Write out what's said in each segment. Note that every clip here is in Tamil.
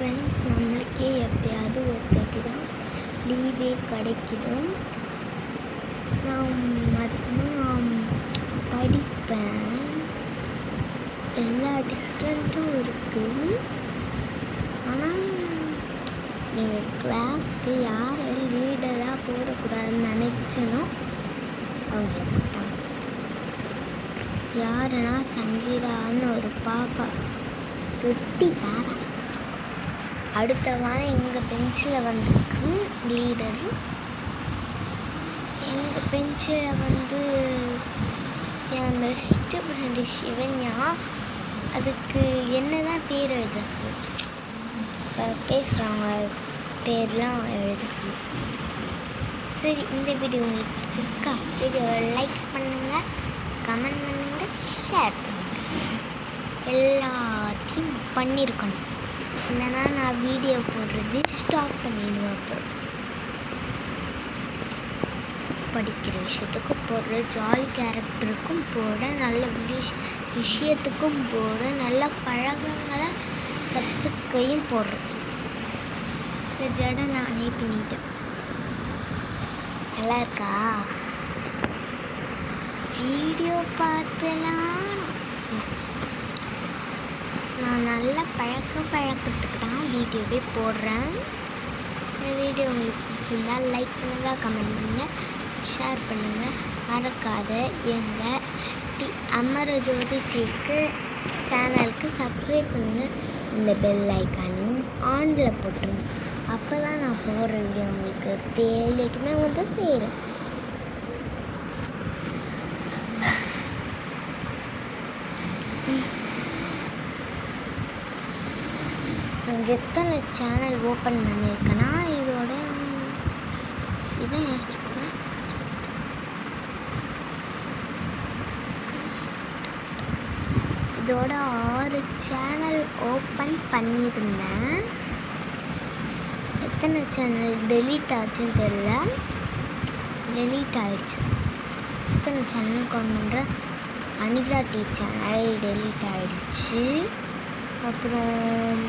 ஃப்ரெண்ட்ஸ், நம்மளுக்கே எப்பயாவது ஒரு தாட்டி தான் லீவே கிடைக்கும். நான் அதிகமாக படிப்பேன். எல்லா டிஸ்டன்ட்டும் இருக்குது. ஆனால் நீங்கள் கிளாஸுக்கு யாரை லீடராக போடக்கூடாதுன்னு நினச்சனோ அவங்கள போட்டாங்க. யாருன்னா சஞ்சிதான்னு ஒரு பாப்பா, வெட்டி பாப்பா. அடுத்த வாரம் எங்கள் பெஞ்சில் வந்திருக்கு லீடர். எங்கள் பெஞ்சில் என் பெஸ்ட்டு ஃப்ரெண்டு சிவன்யா. அதுக்கு என்ன தான் பேர் எழுத சொல்லும், பேசுகிறவங்க பேர்லாம் எழுத சொல்லும். சரி, இந்த வீடியோ உங்களுக்கு பிடிச்சிருக்கா? வீடியோவை லைக் பண்ணுங்கள், கமெண்ட் பண்ணுங்கள், ஷேர் பண்ணுங்கள். எல்லாத்தையும் பண்ணியிருக்கணும், இல்லைன்னா நான் வீடியோ போடுறது ஸ்டாப் பண்ணிடுவேன். அப்புறம் படிக்கிற விஷயத்துக்கும் போடுற, ஜாலி கேரக்டருக்கும் போட, நல்ல விஷயத்துக்கும் போட, நல்ல பழக்கங்களை கற்றுக்கையும் போடுறேன். இந்த ஜடை நானே பின்னிட்டேன். நல்லா இருக்கா? வீடியோ பார்த்துலாம் நான் நல்ல பழக்கத்துக்கு தான் வீடியோவே போடுறேன். இந்த வீடியோ உங்களுக்கு பிடிச்சிருந்தா லைக் பண்ணுங்கள், கமெண்ட் பண்ணுங்கள், ஷேர் பண்ணுங்கள். மறக்காத எங்கள் அமரஜோதி கேக்கு சேனலுக்கு சப்ஸ்கிரைப் பண்ணுங்கள். இந்த பெல் ஐக்கானையும் ஆனில் போட்டுருங்க. அப்போ தான் நான் போடுற வீடியோ உங்களுக்கு தேவைக்குமே சேரும். எத்தனை சேனல் ஓப்பன் பண்ணியிருக்கேன்னா இதோட இதான் யோசிச்சுக்கிறேன். இதோட 6 சேனல் ஓப்பன் பண்ணியிருந்தேன். எத்தனை சேனல் டெலீட் ஆச்சுன்னு தெரியல, டெலீட் ஆகிடுச்சு. எத்தனை சேனல் கவுண்ட் பண்ணுறேன். அனிதா டீ சேனல் டெலீட் ஆகிடுச்சு. அப்புறம்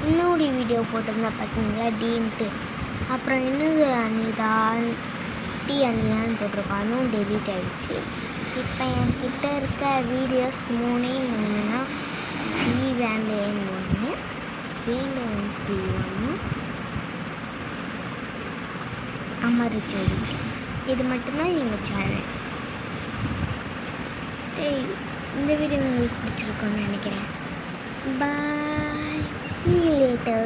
இன்னொரு வீடியோ போட்டிருந்தா பார்த்தீங்களா, டீன்ட்டு. அப்புறம் இன்னொரு அனிதான்னு போட்டிருக்கோம், அதுவும் டெலீட் ஆகிடுச்சு. இப்போ என்கிட்ட இருக்க வீடியோஸ் 3 தான். C Vembaiyan 1, Vembaiyan C 1, Amarajothi. இது மட்டும்தான் எங்கள் சேனல். சரி, இந்த வீடியோ உங்களுக்கு பிடிச்சிருக்குன்னு நினைக்கிறேன். Bye. See you later.